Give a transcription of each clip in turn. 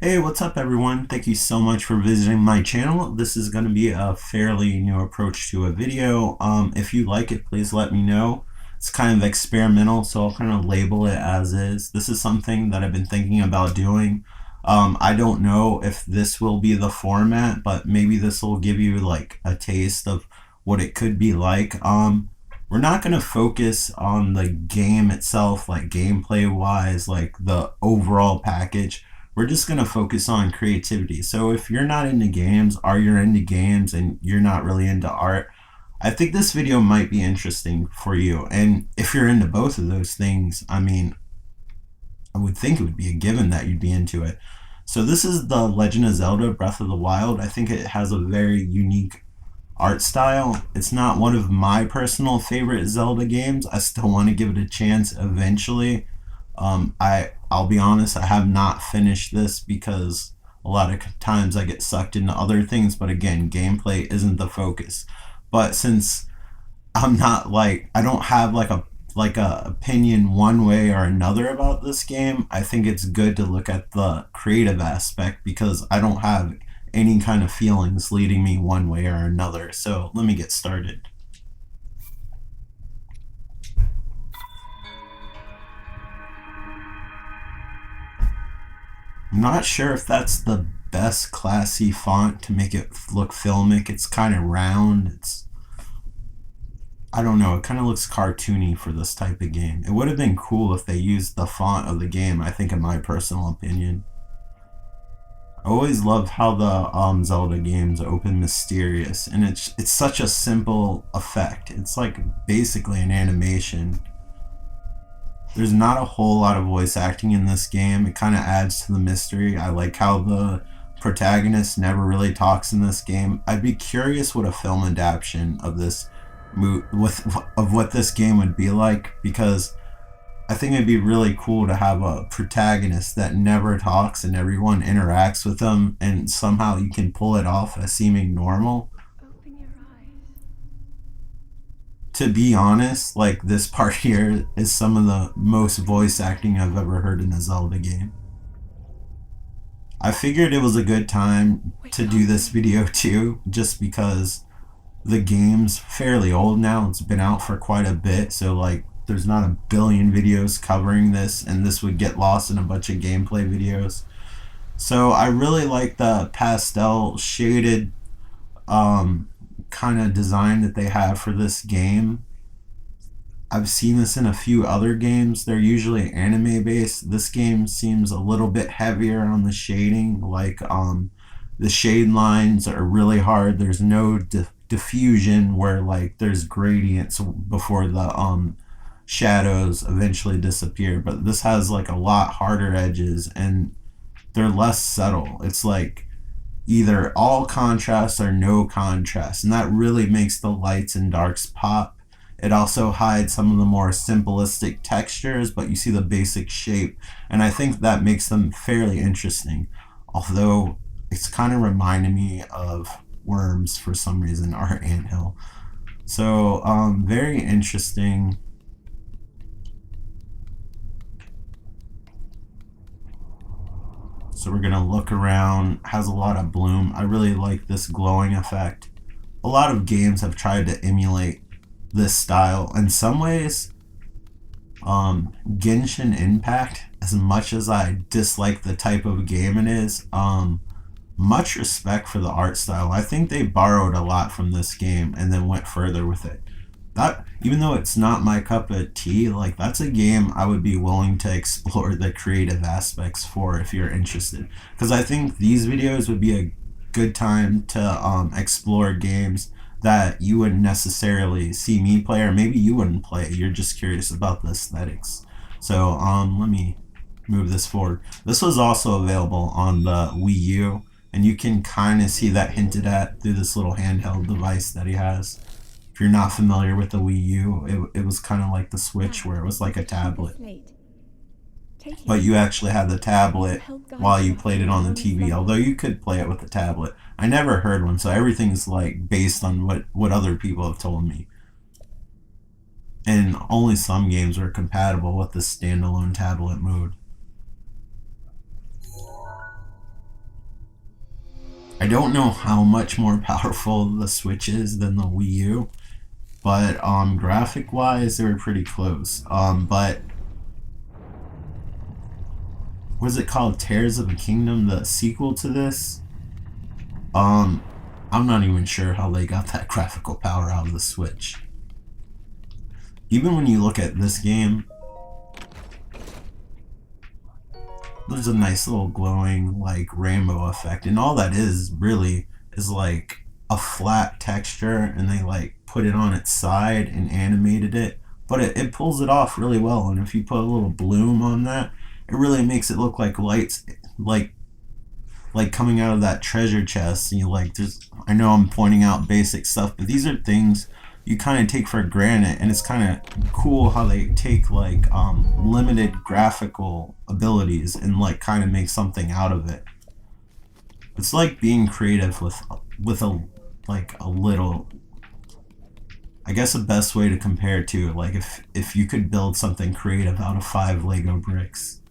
Hey, what's up everyone? Thank you so much for visiting my channel. This is going to be a fairly new approach to a video. If you like it, please let me know. It's kind of experimental, so I'll kind of label it as is. This is something that I've been thinking about doing. I don't know if this will be the format, but maybe this will give you like a taste of what it could be like. We're not going to focus on the game itself, like gameplay wise, like the overall package. We're just going to focus on creativity. So if you're not into games, or you're into games and you're not really into art, I think this video might be interesting for you. And if you're into both of those things, I mean, I would think it would be a given that you'd be into it. So this is the Legend of Zelda Breath of the Wild. I think it has a very unique art style. It's not one of my personal favorite Zelda games. I still want to give it a chance eventually. I'll be honest, I have not finished this because a lot of times I get sucked into other things, but again, gameplay isn't the focus. But since I'm not like I don't have like a opinion one way or another about this game, I think it's good to look at the creative aspect because I don't have any kind of feelings leading me one way or another. So let me get started. I'm not sure if that's the best classy font to make it look filmic. It's kind of round. I don't know, it kind of looks cartoony for this type of game. It would have been cool if they used the font of the game, I think, in my personal opinion. I always loved how the Zelda games open mysterious, and it's such a simple effect. It's like basically an animation. There's not a whole lot of voice acting in this game. It kind of adds to the mystery. I like how the protagonist never really talks in this game. I'd be curious what a film adaptation of this of what this game would be like, because I think it'd be really cool to have a protagonist that never talks and everyone interacts with them, and somehow you can pull it off as seeming normal. Open your eyes. To be honest, like this part here is some of the most voice acting I've ever heard in a Zelda game. I figured it was a good time We to do can't this leave. video too, just because the game's fairly old now. It's been out for quite a bit, so like there's not a billion videos covering this, and this would get lost in a bunch of gameplay videos. So I really like the pastel shaded kind of design that they have for this game. I've seen this in a few other games. They're usually anime based. This game seems a little bit heavier on the shading. Like the shade lines are really hard. There's no diffusion where like there's gradients before the shadows eventually disappear. But this has like a lot harder edges and they're less subtle. It's like either all contrast or no contrast, and that really makes the lights and darks pop. It also hides some of the more simplistic textures, but you see the basic shape, and I think that makes them fairly interesting. Although it's kind of reminding me of Worms for some reason, or Anthill. So, very interesting. So we're gonna look around. Has a lot of bloom. I really like this glowing effect. A lot of games have tried to emulate this style. In some ways, Genshin Impact, as much as I dislike the type of game it is, much respect for the art style. I think they borrowed a lot from this game and then went further with it. That, even though it's not my cup of tea, like that's a game I would be willing to explore the creative aspects for if you're interested. Because I think these videos would be a good time to explore games that you wouldn't necessarily see me play, or maybe you wouldn't play. You're just curious about the aesthetics. So let me move this forward. This was also available on the Wii U, and you can kind of see that hinted at through this little handheld device that he has. If you're not familiar with the Wii U, it was kind of like the Switch Now, where it was like a take this tablet. slate. Take But it. you actually had the It will tablet help guide while you you through played it on the journalistic TV, although you could play it with the tablet. I never heard one, so everything's like based on what other people have told me. And only some games are compatible with the standalone tablet mode. I don't know how much more powerful the Switch is than the Wii U, but graphic wise, they were pretty close. But was it called Tears of the Kingdom, the sequel to this? Um, I'm not even sure how they got that graphical power out of the Switch. Even when you look at this game, there's a nice little glowing like rainbow effect, and all that is really is like a flat texture, and they like put it on its side and animated it, but it pulls it off really well. And if you put a little bloom on that, it really makes it look like lights, like coming out of that treasure chest. And you like, there's, I know I'm pointing out basic stuff, but these are things you kind of take for granted, and it's kind of cool how they take like limited graphical abilities and like kind of make something out of it. It's like being creative with a like a little, I guess the best way to compare it to, like if you could build something creative out of 5 Lego bricks.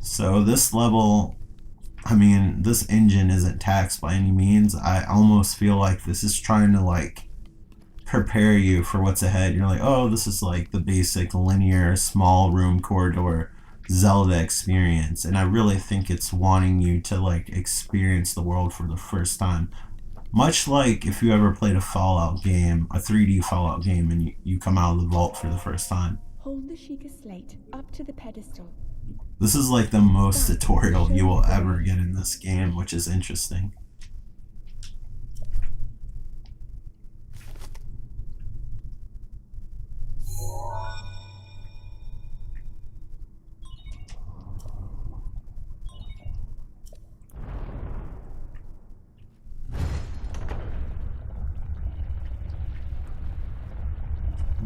So this level, I mean, this engine isn't taxed by any means. I almost feel like this is trying to like prepare you for what's ahead. You're like, oh, this is like the basic linear small room corridor Zelda experience, and I really think it's wanting you to like experience the world for the first time. Much like if you ever played a Fallout game, a 3D Fallout game, and you come out of the vault for the first time. Hold the Sheikah slate up to the pedestal. This is like the most tutorial you will ever get in this game, which is interesting.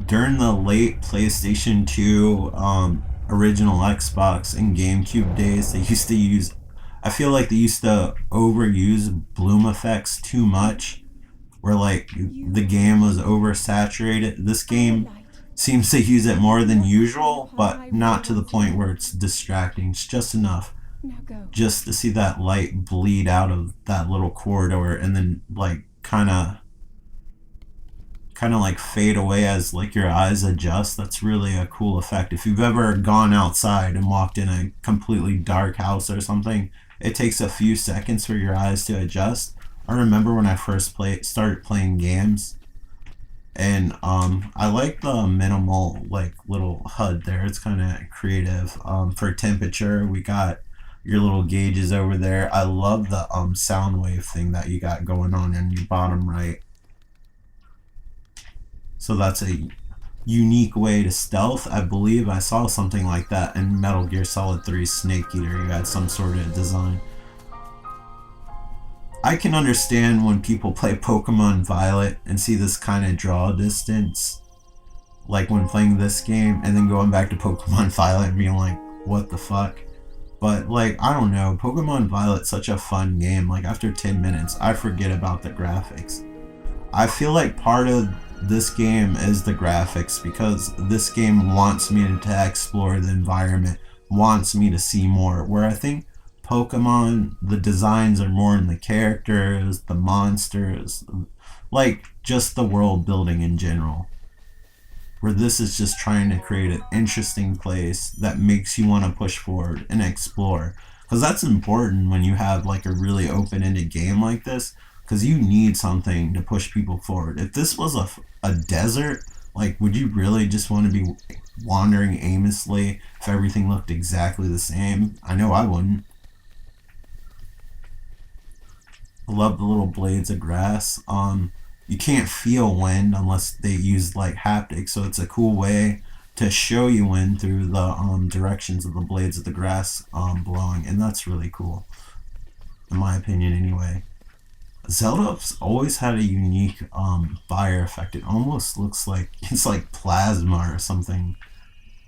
During the late PlayStation 2, original Xbox and GameCube days, they used to use, I feel like they used to overuse bloom effects too much, where like the game was oversaturated. This game seems to use it more than usual, but not to the point where it's distracting. It's just enough Now go. just to see that light bleed out of that little corridor, and then like kind of like fade away as like your eyes adjust. That's really a cool effect. If you've ever gone outside and walked in a completely dark house or something, it takes a few seconds for your eyes to adjust. I remember when I first started playing games, and I like the minimal like little HUD there. It's kind of creative. For temperature, we got your little gauges over there. I love the sound wave thing that you got going on in your bottom right. So that's a unique way to stealth. I believe I saw something like that in Metal Gear Solid 3 Snake Eater. You had some sort of design. I can understand when people play Pokemon Violet and see this kind of draw distance, like when playing this game, and then going back to Pokemon Violet and being like, what the fuck? But like, I don't know, Pokemon Violet's such a fun game. Like after 10 minutes, I forget about the graphics. I feel like part of this game is the graphics, because this game wants me to explore the environment, wants me to see more, where I think Pokemon, the designs are more in the characters, the monsters, like just the world building in general, where this is just trying to create an interesting place that makes you want to push forward and explore, because that's important when you have like a really open-ended game like this, because you need something to push people forward. If this was a desert, like, would you really just want to be wandering aimlessly if everything looked exactly the same? I know I wouldn't. I love the little blades of grass. You can't feel wind unless they use like haptics, so it's a cool way to show you wind through the directions of the blades of the grass blowing, and that's really cool, in my opinion anyway. Zelda's always had a unique fire effect. It almost looks like it's like plasma or something.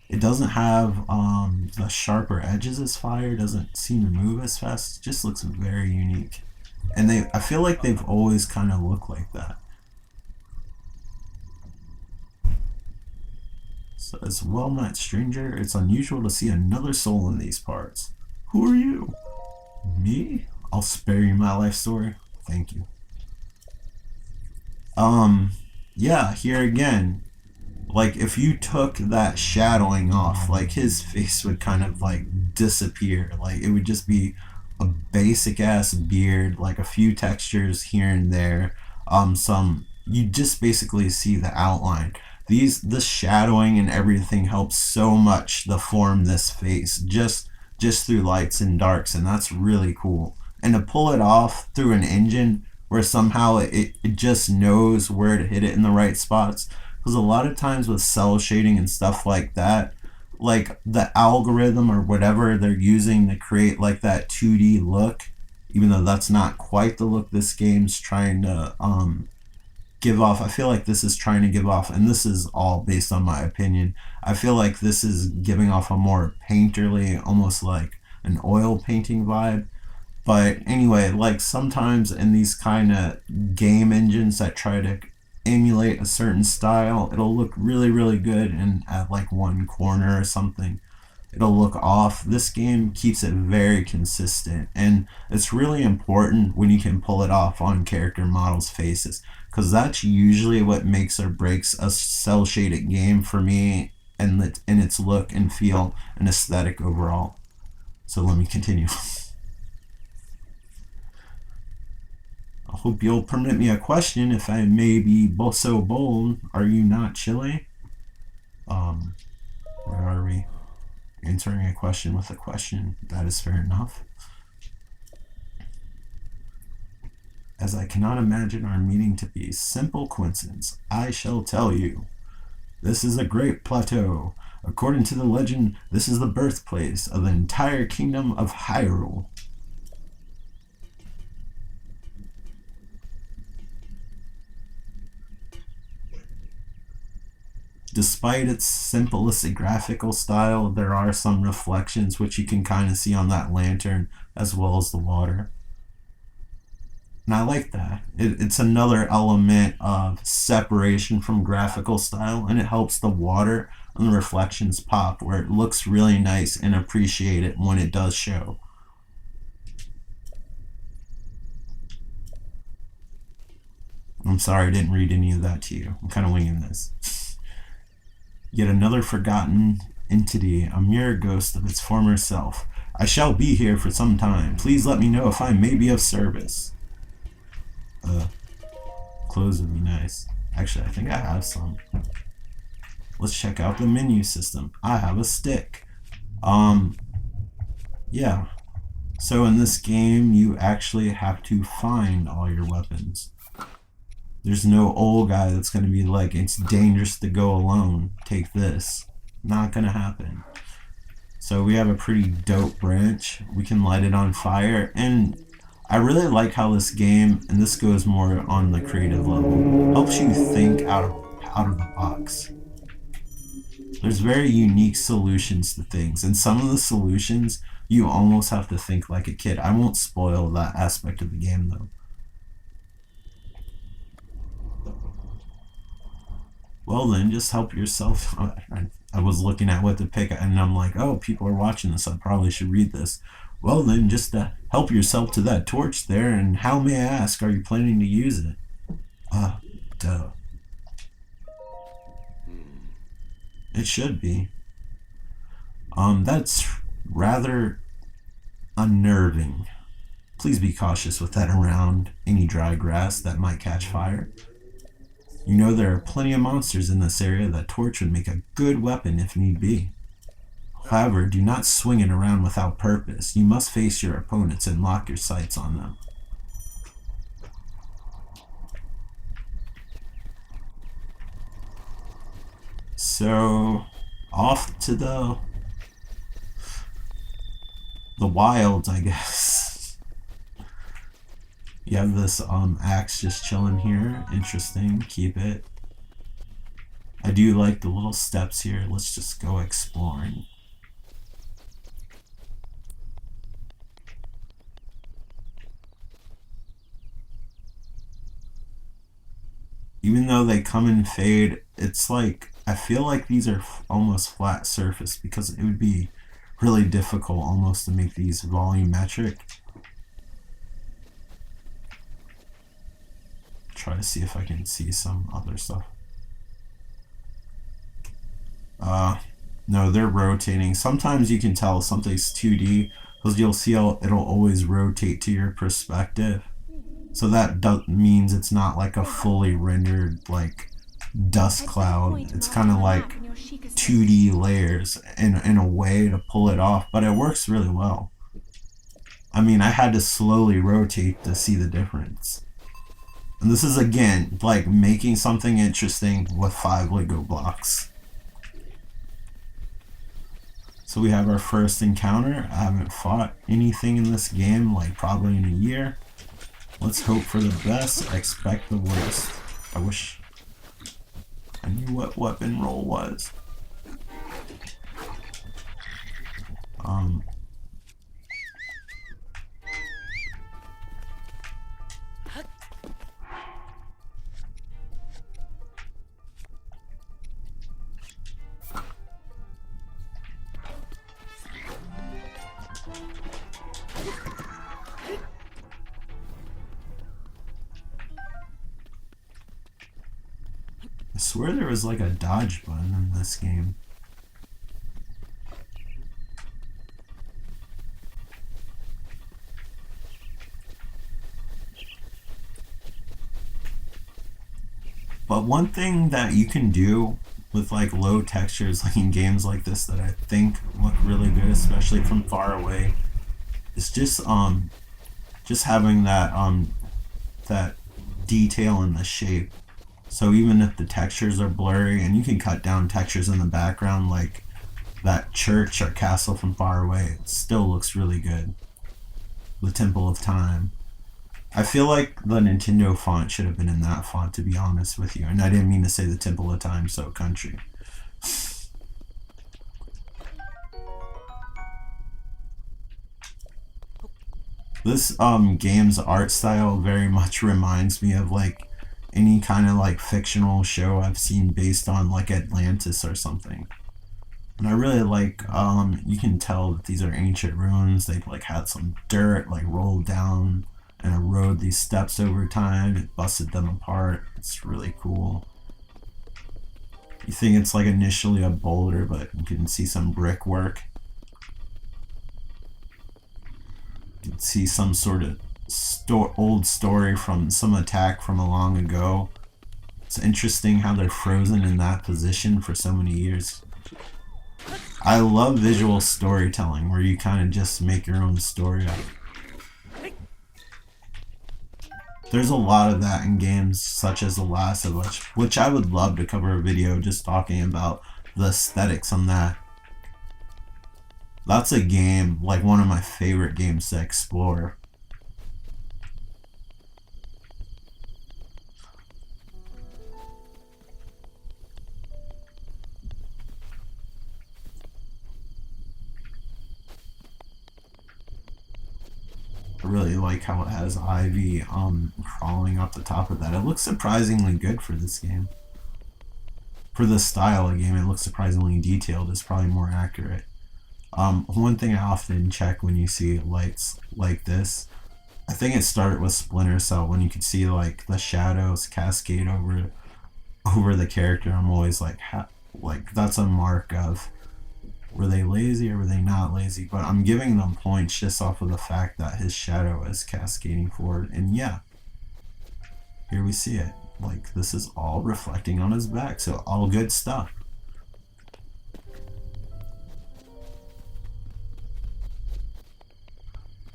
It doesn't have the sharper edges as fire. It doesn't seem to move as fast. It just looks very unique. And I feel like they've always kind of looked like that. So as well met stranger, it's unusual to see another soul in these parts. Who are you? Me? I'll spare you my life story. Thank you. Yeah, here again, like if you took that shadowing off, like his face would kind of like disappear. Like it would just be a basic ass beard, like a few textures here and there. Some you just basically see the outline. The shadowing and everything helps so much to form this face just through lights and darks, and that's really cool. And to pull it off through an engine where somehow it just knows where to hit it in the right spots, because a lot of times with cell shading and stuff like that, like the algorithm or whatever they're using to create like that 2D look, even though that's not quite the look this game's trying to give off. I feel like this is trying to give off, and this is all based on my opinion, I feel like this is giving off a more painterly, almost like an oil painting vibe. But anyway, like sometimes in these kind of game engines that try to emulate a certain style, it'll look really, really good, and at like one corner or something, it'll look off. This game keeps it very consistent, and it's really important when you can pull it off on character models' faces, because that's usually what makes or breaks a cell shaded game for me, and in its look and feel and aesthetic overall. So let me continue. I hope you'll permit me a question if I may be so bold. Are you not chilly? Where are we? Answering a question with a question. That is fair enough. As I cannot imagine our meeting to be simple coincidence, I shall tell you. This is a great plateau. According to the legend, this is the birthplace of the entire kingdom of Hyrule. Despite its simplistic graphical style, there are some reflections which you can kind of see on that lantern as well as the water. And I like that. It's another element of separation from graphical style, and it helps the water and the reflections pop, where it looks really nice and appreciate it when it does show. I'm sorry I didn't read any of that to you. I'm kind of winging this. Yet another forgotten entity, a mere ghost of its former self. I shall be here for some time. Please let me know if I may be of service. Clothes would be nice. Actually, I think I have some. Let's check out the menu system. I have a stick. Yeah. So in this game, you actually have to find all your weapons. There's no old guy that's going to be like, it's dangerous to go alone. Take this. Not going to happen. So we have a pretty dope branch. We can light it on fire. And I really like how this game, and this goes more on the creative level, helps you think out of the box. There's very unique solutions to things. And some of the solutions, you almost have to think like a kid. I won't spoil that aspect of the game, though. Well then, just help yourself. I was looking at what to pick, and I'm like, oh, people are watching this, I probably should read this. Well then, just help yourself to that torch there, and how, may I ask, are you planning to use it? Duh. It should be. That's rather unnerving. Please be cautious with that around any dry grass that might catch fire. You know there are plenty of monsters in this area. That torch would make a good weapon if need be. However, do not swing it around without purpose. You must face your opponents and lock your sights on them. So, off to the wilds, I guess. You have this axe just chilling here. Interesting. Keep it. I do like the little steps here. Let's just go exploring. Even though they come and fade, it's like, I feel like these are almost flat surface, because it would be really difficult almost to make these volumetric. try to see if I can see some other stuff. No, they're rotating. Sometimes you can tell something's 2D because you'll see how it'll always rotate to your perspective. So that means it's not like a fully rendered like dust cloud. It's kind of like 2D layers in a way to pull it off, but it works really well. I mean, I had to slowly rotate to see the difference. And this is again like making something interesting with 5 Lego blocks. So we have our first encounter. I haven't fought anything in this game like probably in a year. Let's hope for the best, expect the worst. I wish I knew what weapon roll was. I swear there was like a dodge button in this game. But one thing that you can do with like low textures like in games like this that I think look really good, especially from far away, is just having that detail in the shape. So even if the textures are blurry, and you can cut down textures in the background like that church or castle from far away, it still looks really good. The Temple of Time. I feel like the Nintendo font should have been in that font, to be honest with you. And I didn't mean to say the Temple of Time so country. This game's art style very much reminds me of like any kind of like fictional show I've seen based on like Atlantis or something. And I really like you can tell that these are ancient ruins. They've like had some dirt like rolled down and erode these steps over time. It busted them apart. It's really cool. You think it's like initially a boulder, but you can see some brickwork. You can see some sort of old story from some attack from a long ago. It's interesting how they're frozen in that position for so many years. I love visual storytelling where you kind of just make your own story up. There's a lot of that in games such as The Last of Us, which I would love to cover a video just talking about the aesthetics on that. That's a game, like one of my favorite games to explore. I really like how it has Ivy crawling up the top of that. It looks surprisingly good for this game. For the style of game, it looks surprisingly detailed. It's probably more accurate. One thing I often check when you see lights like this, I think it started with Splinter Cell when you could see like the shadows cascade over the character. I'm always like, that's a mark of were they lazy or were they not lazy? But I'm giving them points just off of the fact that his shadow is cascading forward. And yeah, here we see it. Like this is all reflecting on his back. So all good stuff.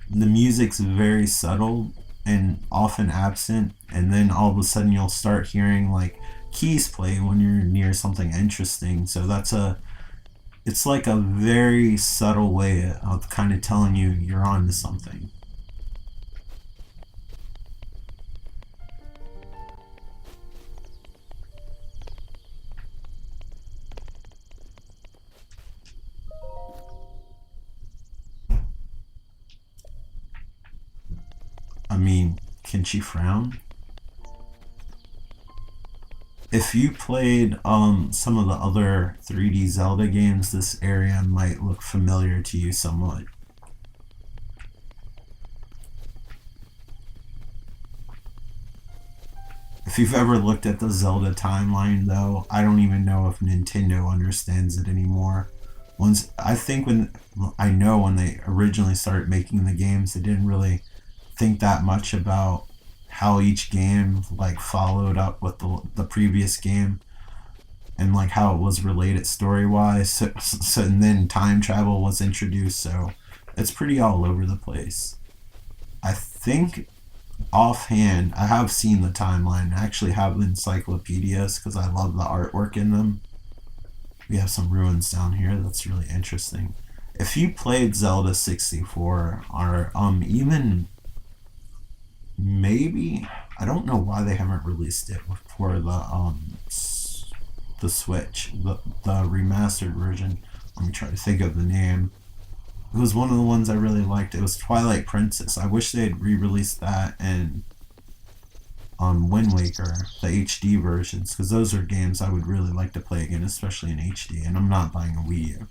The music's very subtle and often absent. And then all of a sudden you'll start hearing like keys play when you're near something interesting. So it's like a very subtle way of kind of telling you you're on to something. I mean, can she frown? If you played some of the other 3D Zelda games, this area might look familiar to you somewhat. If you've ever looked at the Zelda timeline, though, I don't even know if Nintendo understands it anymore. Once I think when I know when they originally started making the games, they didn't really think that much about how each game like followed up with the previous game and like how it was related story wise. So and then time travel was introduced, so it's pretty all over the place. I think offhand, I have seen the timeline. I actually have the encyclopedias because I love the artwork in them. We have some ruins down here. That's really interesting. If you played Zelda 64 or even maybe I don't know why they haven't released it for the Switch, the remastered version. Let me try to think of the name. It was one of the ones I really liked. It was Twilight Princess. I wish they had re-released that and Wind Waker, the HD versions, because those are games I would really like to play again, especially in HD. And I'm not buying a Wii U.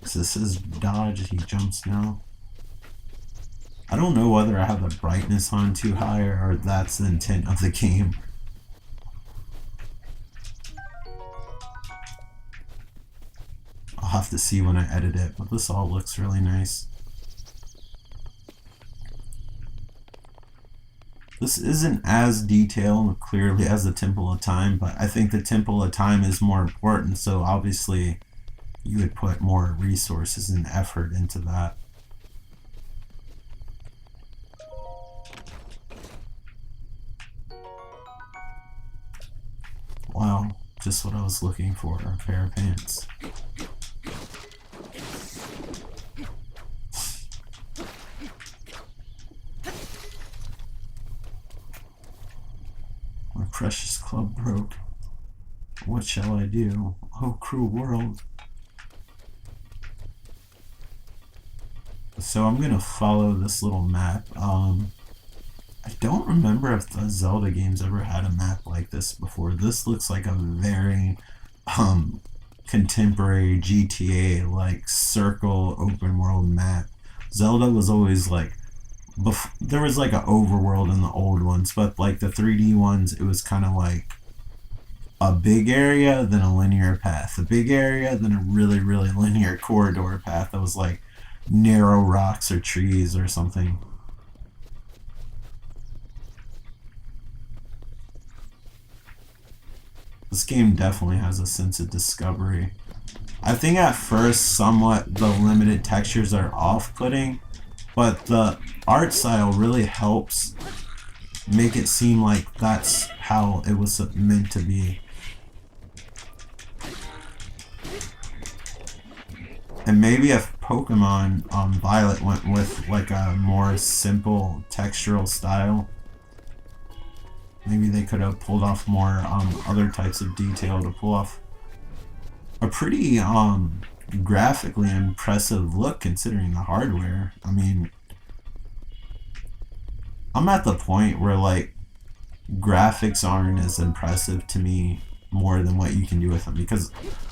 So this is dodge, he jumps now. I don't know whether I have the brightness on too high or that's the intent of the game. I'll have to see when I edit it, but this all looks really nice. This isn't as detailed clearly as the Temple of Time, but I think the Temple of Time is more important, so obviously you would put more resources and effort into that. Wow, just what I was looking for, a pair of pants. My precious club broke. What shall I do? Oh, cruel world. So I'm gonna follow this little map. I don't remember if the Zelda games ever had a map like this before. This looks like a very contemporary GTA like circle open world map. Zelda was always like there was like an overworld in the old ones, but like the 3D ones, it was kind of like a big area, then a linear path, a big area, then a really, really linear corridor path that was like narrow rocks or trees or something. This game definitely has a sense of discovery. I think at first somewhat the limited textures are off-putting, but the art style really helps make it seem like that's how it was meant to be. And maybe if Pokemon Violet went with like a more simple textural style, maybe they could have pulled off more other types of detail to pull off a pretty graphically impressive look considering the hardware. I mean, I'm at the point where like graphics aren't as impressive to me more than what you can do with them, because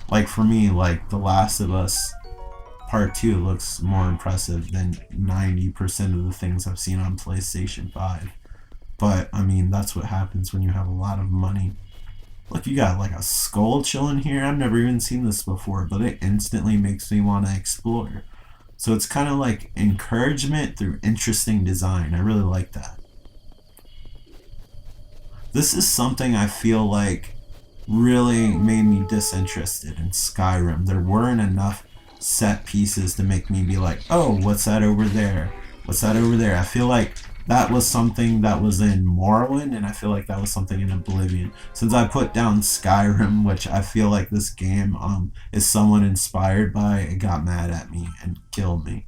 like for me, like The Last of Us Part 2 looks more impressive than 90% of the things I've seen on PlayStation 5. But I mean, that's what happens when you have a lot of money. Look, you got like a skull chilling here. I've never even seen this before, but it instantly makes me want to explore. So it's kind of like encouragement through interesting design. I really like that. This is something I feel like really made me disinterested in Skyrim. There weren't enough set pieces to make me be like, oh, what's that over there? What's that over there? I feel like that was something that was in Morrowind, and I feel like that was something in Oblivion. Since I put down Skyrim, which I feel like this game is somewhat inspired by, it got mad at me and killed me.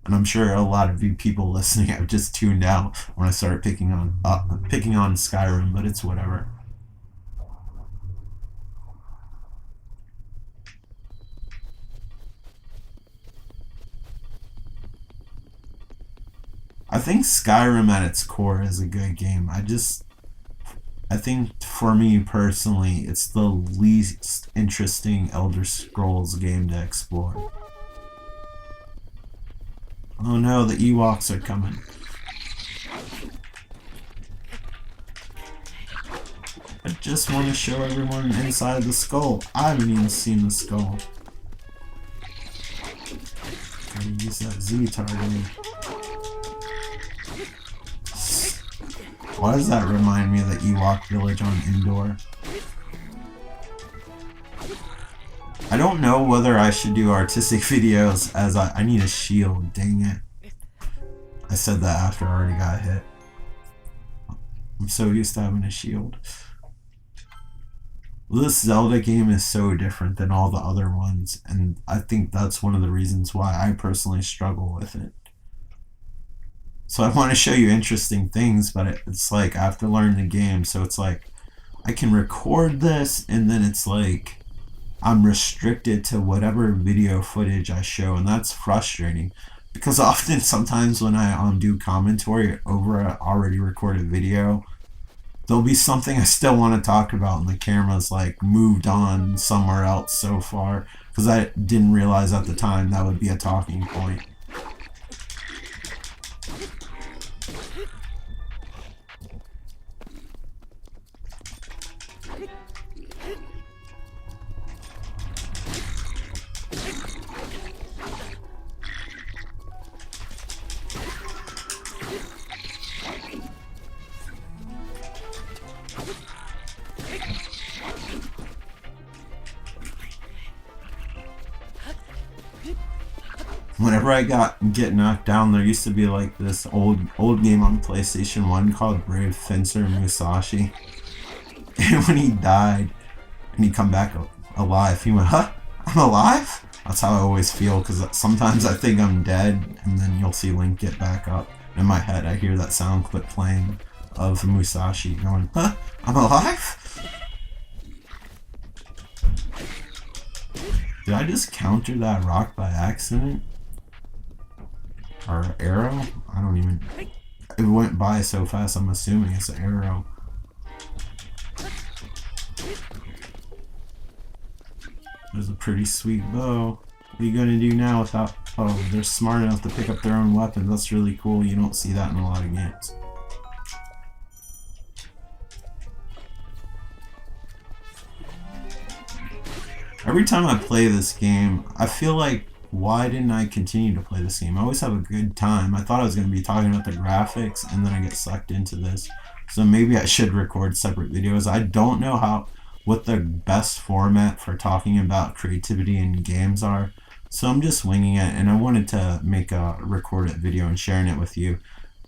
And I'm sure a lot of you people listening have just tuned out when I started picking on Skyrim, but it's whatever. I think Skyrim at its core is a good game. I think for me personally, it's the least interesting Elder Scrolls game to explore. Oh no, the Ewoks are coming. I just want to show everyone inside the skull. I haven't even seen the skull. Gotta use that Z targeting. Why does that remind me of the Ewok village on Endor? I don't know whether I should do artistic videos as I need a shield, dang it. I said that after I already got hit. I'm so used to having a shield. This Zelda game is so different than all the other ones, and I think that's one of the reasons why I personally struggle with it. So I want to show you interesting things, but it's like I have to learn the game, so it's like I can record this, and then it's like I'm restricted to whatever video footage I show, and that's frustrating because often sometimes when I do commentary over an already recorded video, there'll be something I still want to talk about and the camera's like moved on somewhere else so far because I didn't realize at the time that would be a talking point. Whenever I get knocked down, there used to be like this old game on PlayStation 1 called Brave Fencer Musashi. And when he died and he come back alive, he went, "Huh? I'm alive?" That's how I always feel, because sometimes I think I'm dead, and then you'll see Link get back up. In my head, I hear that sound clip playing of Musashi going, "Huh? I'm alive?" Did I just counter that rock by accident? Or arrow? I don't even... It went by so fast, I'm assuming it's an arrow. There's a pretty sweet bow. What are you gonna do now without... Oh, they're smart enough to pick up their own weapons. That's really cool. You don't see that in a lot of games. Every time I play this game, I feel like, why didn't I continue to play this game? I always have a good time. I thought I was going to be talking about the graphics, and then I get sucked into this. So maybe I should record separate videos. I don't know what the best format for talking about creativity in games are. So I'm just winging it, and I wanted to make a recorded video and sharing it with you.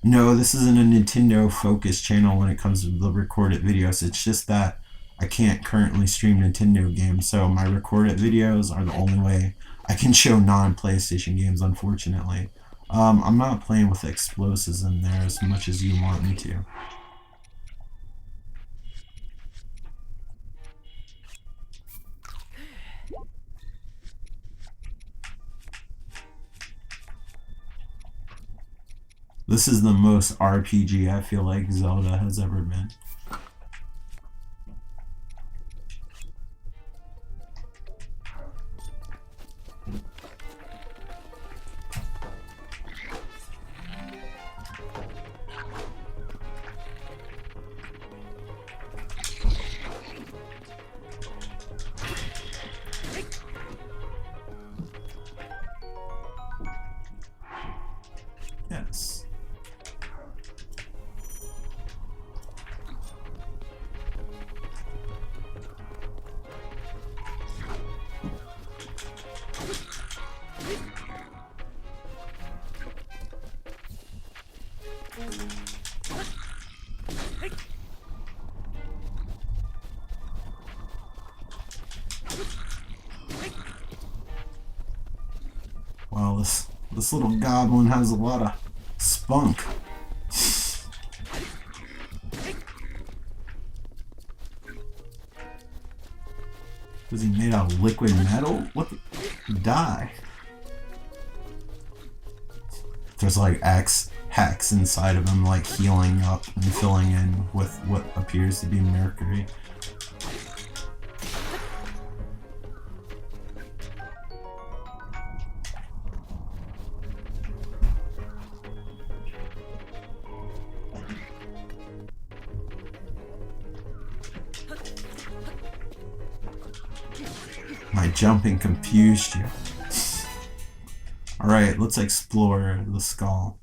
No, this isn't a Nintendo focused channel when it comes to the recorded videos. It's just that I can't currently stream Nintendo games, so my recorded videos are the only way I can show non-PlayStation games, unfortunately. I'm not playing with explosives in there as much as you want me to. This is the most RPG I feel like Zelda has ever been. Yes. Wow, this This little goblin has a lot of spunk. Was he made out of liquid metal? What the? Die. There's like hacks inside of him, like healing up and filling in with what appears to be mercury. My jumping confused you. Alright, let's explore the skull.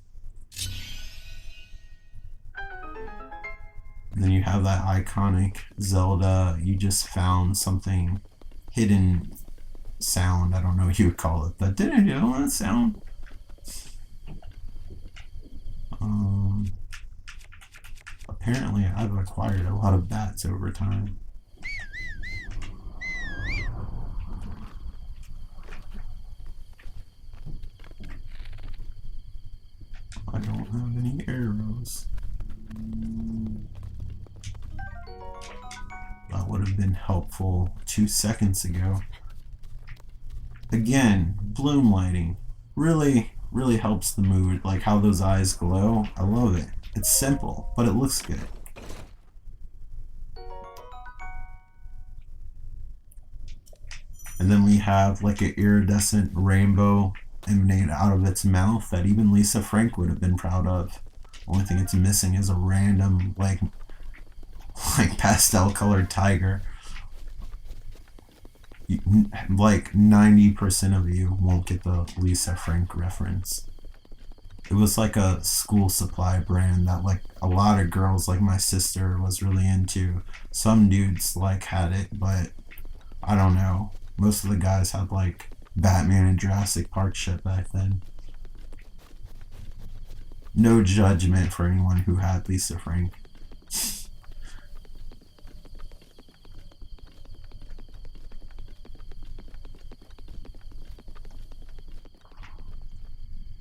And then you have that iconic Zelda, you just found something hidden sound. I don't know what you would call it. That didn't you know that sound? Apparently I've acquired a lot of bats over time. I don't have any arrows. That would have been helpful 2 seconds ago. Again, bloom lighting really helps the mood. Like how those eyes glow. I love it. It's simple, but it looks good. And then we have like an iridescent rainbow emanate out of its mouth that even Lisa Frank would have been proud of. Only thing it's missing is a random like pastel colored tiger. Like 90% of you won't get the Lisa Frank reference. It was like a school supply brand that like a lot of girls like my sister was really into. Some dudes like had it, but I don't know. Most of the guys had like Batman and Jurassic Park shit back then. No judgment for anyone who had Lisa Frank.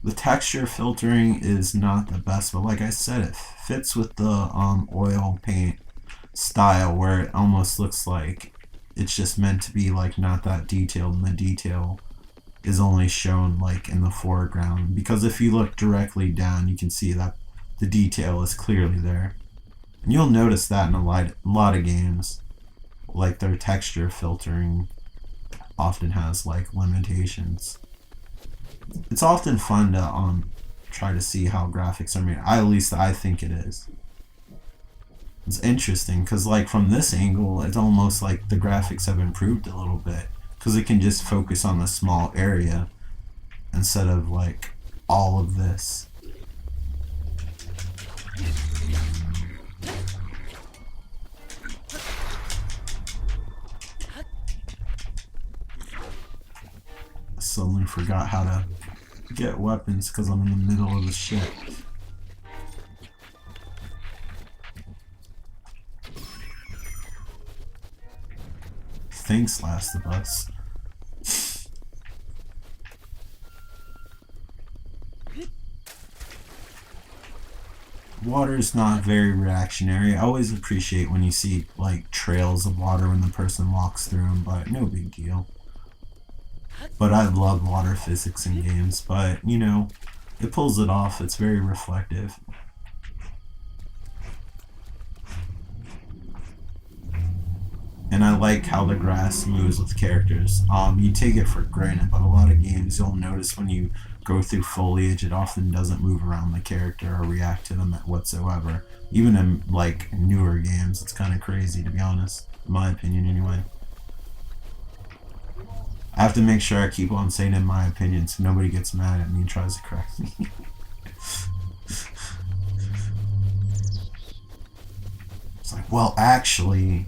The texture filtering is not the best, but like I said, it fits with the oil paint style where it almost looks like it's just meant to be like not that detailed, and the detail is only shown like in the foreground. Because if you look directly down, you can see that the detail is clearly there. And you'll notice that in a lot of games, like their texture filtering often has like limitations. It's often fun to try to see how graphics are made. At least I think it is. It's interesting because like from this angle, it's almost like the graphics have improved a little bit because it can just focus on a small area instead of like all of this. I suddenly forgot how to get weapons because I'm in the middle of the shit. Thanks, Last of Us. Water is not very reactionary. I always appreciate when you see like trails of water when the person walks through them, but no big deal. But I love water physics in games, but you know, it pulls it off. It's very reflective. And I like how the grass moves with characters. You take it for granted, but a lot of games you'll notice when you go through foliage, it often doesn't move around the character or react to them whatsoever. Even in like newer games, it's kind of crazy to be honest, in my opinion anyway. I have to make sure I keep on saying in my opinion so nobody gets mad at me and tries to correct me. It's like, well, actually...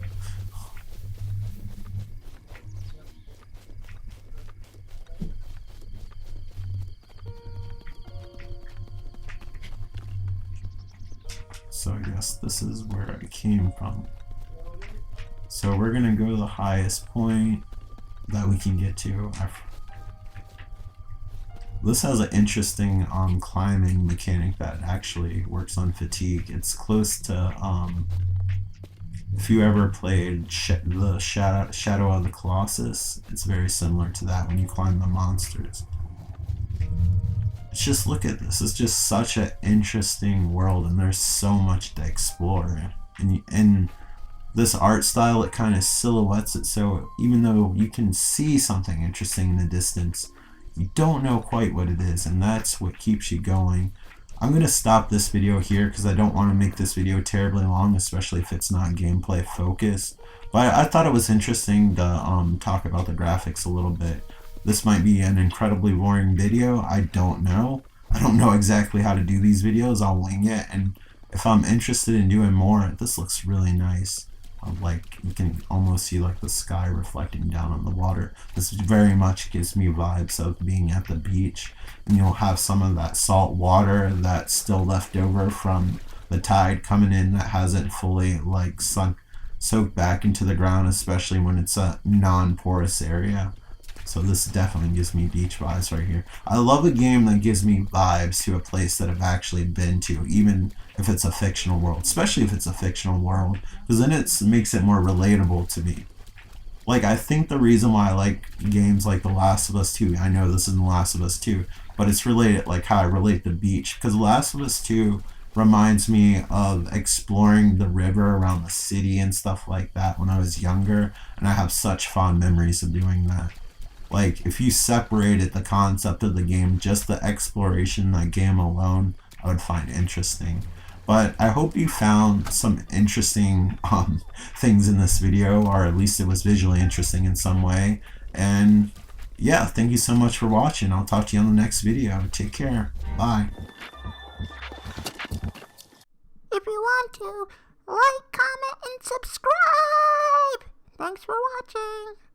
So I guess this is where I came from. So we're gonna go to the highest point that we can get to. This has an interesting climbing mechanic that actually works on fatigue. It's close to if you ever played the Shadow of the Colossus, it's very similar to that when you climb the monsters. Just look at this. It's just such an interesting world, and there's so much to explore. And this art style, it kind of silhouettes it, so even though you can see something interesting in the distance, you don't know quite what it is, and that's what keeps you going. I'm going to stop this video here because I don't want to make this video terribly long, especially if it's not gameplay focused. But I thought it was interesting to talk about the graphics a little bit. This might be an incredibly boring video. I don't know. I don't know exactly how to do these videos. I'll wing it, and if I'm interested in doing more, this looks really nice. Like, you can almost see like the sky reflecting down on the water. This very much gives me vibes of being at the beach, and you'll have some of that salt water that's still left over from the tide coming in that hasn't fully like soaked back into the ground, especially when it's a non-porous area. So this definitely gives me beach vibes right here. I love a game that gives me vibes to a place that I've actually been to, even if it's a fictional world, especially if it's a fictional world, because then it makes it more relatable to me. Like, I think the reason why I like games like The Last of Us 2, I know this isn't The Last of Us 2, but it's related, like how I relate to beach, because The Last of Us 2 reminds me of exploring the river around the city and stuff like that when I was younger, and I have such fond memories of doing that. Like, if you separated the concept of the game, just the exploration in that game alone, I would find interesting. But I hope you found some interesting things in this video, or at least it was visually interesting in some way. And yeah, thank you so much for watching. I'll talk to you on the next video. Take care. Bye. If you want to, like, comment, and subscribe. Thanks for watching.